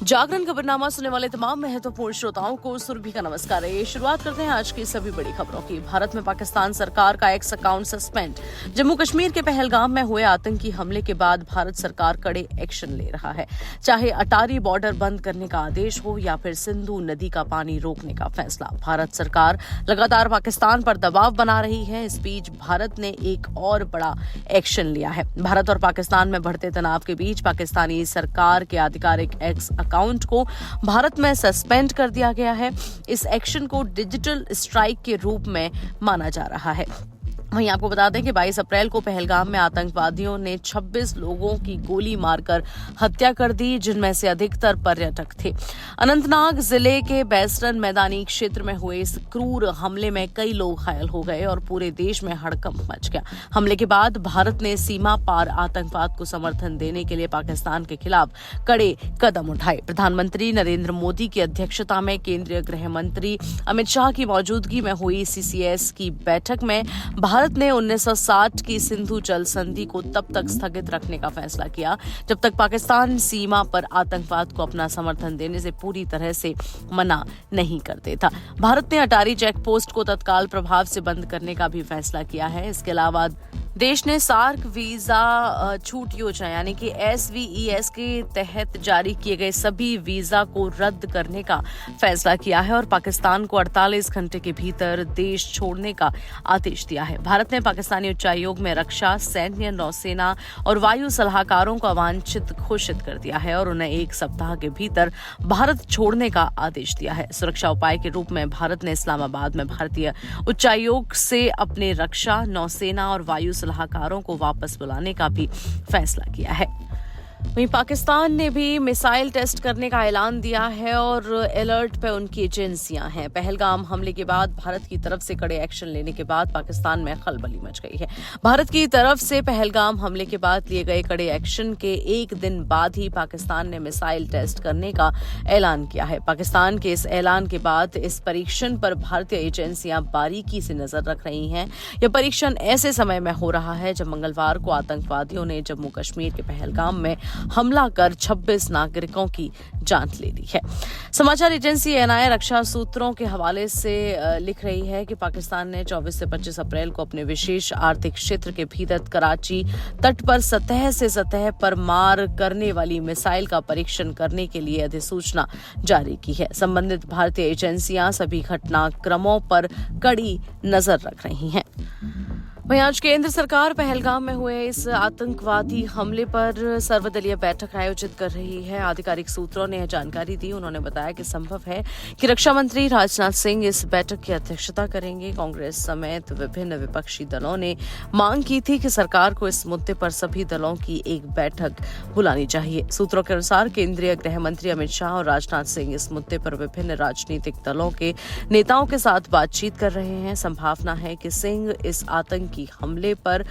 जागरण खबरनामा सुनने वाले तमाम महत्वपूर्ण श्रोताओं को सुरभि का नमस्कार है। शुरुआत करते हैं आज की सभी बड़ी खबरों की। भारत में पाकिस्तान सरकार का x account suspend. Jammu Kashmir के पहलगाम में हुए आतंकी हमले के बाद भारत सरकार कड़े एक्शन ले रहा है। चाहे अटारी बॉर्डर बंद करने का आदेश हो या फिर सिंधु नदी का पानी रोकने का फैसला, भारत सरकार लगातार पाकिस्तान पर दबाव बना रही है। इस बीच भारत ने एक और बड़ा एक्शन लिया है। भारत और पाकिस्तान में बढ़ते तनाव के बीच पाकिस्तानी सरकार के आधिकारिक एक्स अकाउंट को भारत में सस्पेंड कर दिया गया है। इस एक्शन को डिजिटल स्ट्राइक के रूप में माना जा रहा है। वहीं आपको बता दें कि 22 अप्रैल को पहलगाम में आतंकवादियों ने 26 लोगों की गोली मारकर हत्या कर दी, जिनमें से अधिकतर पर्यटक थे। अनंतनाग जिले के बेस्टर्न मैदानी क्षेत्र में हुए इस क्रूर हमले में कई लोग घायल हो गए और पूरे देश में हड़कंप मच गया। हमले के बाद भारत ने सीमा पार आतंकवाद को समर्थन देने के लिए पाकिस्तान के खिलाफ कड़े कदम उठाए। प्रधानमंत्री नरेंद्र मोदी की अध्यक्षता में केंद्रीय गृह मंत्री अमित शाह की मौजूदगी में हुई CCS की बैठक में भारत ने 1960 की सिंधु जल संधि को तब तक स्थगित रखने का फैसला किया जब तक पाकिस्तान सीमा पर आतंकवाद को अपना समर्थन देने से पूरी तरह से मना नहीं कर देता। भारत ने अटारी चेक पोस्ट को तत्काल प्रभाव से बंद करने का भी फैसला किया है। इसके अलावा देश ने सार्क वीजा छूट योजना यानी कि SVES के तहत जारी किए गए सभी वीजा को रद्द करने का फैसला किया है और पाकिस्तान को 48 घंटे के भीतर देश छोड़ने का आदेश दिया है। भारत ने पाकिस्तानी उच्चायोग में रक्षा, सैन्य, नौसेना और वायु सलाहकारों को अवांछित घोषित कर दिया है और उन्हें 1 सप्ताह के भीतर भारत छोड़ने का आदेश दिया है। सुरक्षा उपाय के रूप में भारत ने इस्लामाबाद में भारतीय उच्चायोग से अपने रक्षा, नौसेना और वायु सलाहकारों को वापस बुलाने का भी फैसला किया है। वहीं पाकिस्तान ने भी मिसाइल टेस्ट करने का ऐलान दिया है और अलर्ट पे उनकी एजेंसियां हैं। पहलगाम हमले के बाद भारत की तरफ से कड़े एक्शन लेने के बाद पाकिस्तान में खलबली मच गई है। भारत की तरफ से पहलगाम हमले के बाद लिए गए कड़े एक्शन के एक दिन बाद ही पाकिस्तान ने मिसाइल टेस्ट करने का ऐलान किया है। पाकिस्तान के इस ऐलान के बाद इस परीक्षण पर भारतीय एजेंसियां बारीकी से नजर रख रही हैं। यह परीक्षण ऐसे समय में हो रहा है जब मंगलवार को आतंकवादियों ने जम्मू कश्मीर के पहलगाम में हमला कर 26 नागरिकों की जान ले ली है। समाचार एजेंसी NI रक्षा सूत्रों के हवाले से लिख रही है कि पाकिस्तान ने 24 से 25 अप्रैल को अपने विशेष आर्थिक क्षेत्र के भीतर कराची तट पर सतह पर मार करने वाली मिसाइल का परीक्षण करने के लिए अधिसूचना जारी की है। संबंधित भारतीय एजेंसियां सभी घटनाक्रमों पर कड़ी नजर रख रही हैं। वहीं आज केंद्र सरकार पहलगाम में हुए इस आतंकवादी हमले पर सर्वदलीय बैठक आयोजित कर रही है। आधिकारिक सूत्रों ने यह जानकारी दी। उन्होंने बताया कि संभव है कि रक्षा मंत्री राजनाथ सिंह इस बैठक की अध्यक्षता करेंगे। कांग्रेस समेत विभिन्न विपक्षी दलों ने मांग की थी कि सरकार को इस मुद्दे पर सभी दलों की एक बैठक बुलानी चाहिए। सूत्रों के अनुसार केंद्रीय गृह मंत्री अमित शाह और राजनाथ सिंह इस मुद्दे पर विभिन्न राजनीतिक दलों के नेताओं के साथ बातचीत कर रहे हैं। संभावना है कि सिंह इस आतंकी हमले पर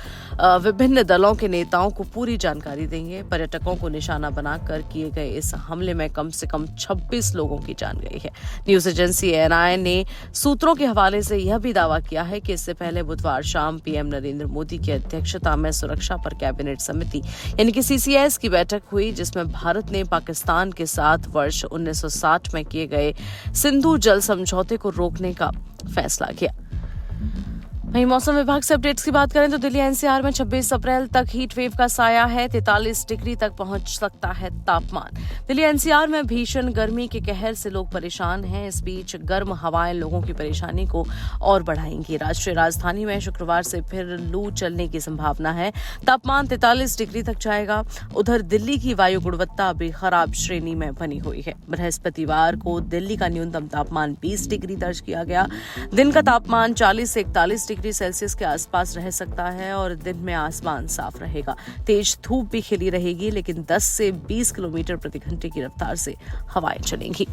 विभिन्न दलों के नेताओं को पूरी जानकारी देंगे। पर्यटकों को निशाना बनाकर किए गए इस हमले में कम से कम 26 लोगों की जान गई है। न्यूज एजेंसी NI ने सूत्रों के हवाले से यह भी दावा किया है कि इससे पहले बुधवार शाम PM नरेंद्र मोदी की अध्यक्षता में सुरक्षा पर कैबिनेट समिति यानी कि CCS की बैठक हुई, जिसमें भारत ने पाकिस्तान के साथ वर्ष 1960 में किए गए सिंधु जल समझौते को रोकने का फैसला किया। वहीं मौसम विभाग से अपडेट्स की बात करें तो दिल्ली NCR में 26 अप्रैल तक हीट वेव का साया है। 43 डिग्री तक पहुंच सकता है तापमान। दिल्ली NCR में भीषण गर्मी के कहर से लोग परेशान हैं। इस बीच गर्म हवाएं लोगों की परेशानी को और बढ़ाएंगी। राष्ट्रीय राजधानी में शुक्रवार से फिर लू चलने की संभावना है। तापमान 43 डिग्री तक जाएगा। उधर दिल्ली की वायु गुणवत्ता अभी खराब श्रेणी में बनी हुई है। बृहस्पतिवार को दिल्ली का न्यूनतम तापमान 20 डिग्री दर्ज किया गया। दिन का तापमान 40 से 41 डिग्री सेल्सियस के आसपास रह सकता है और दिन में आसमान साफ रहेगा। तेज धूप भी खिली रहेगी, लेकिन 10 से 20 किलोमीटर प्रति घंटे की रफ्तार से हवाएं चलेंगी।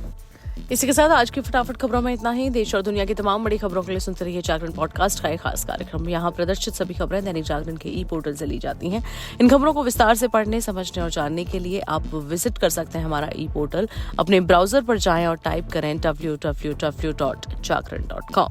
इसी के साथ आज की फटाफट खबरों में इतना ही। देश और दुनिया की तमाम बड़ी खबरों के लिए सुनते रहिए जागरण पॉडकास्ट का एक खास कार्यक्रम। यहाँ प्रदर्शित सभी खबरें दैनिक जागरण के ई-पोर्टल से ली जाती हैं। इन खबरों को विस्तार से पढ़ने, समझने और जानने के लिए आप विजिट कर सकते हैं हमारा ई-पोर्टल। अपने ब्राउजर पर जाएं और टाइप करें www.jagran.com।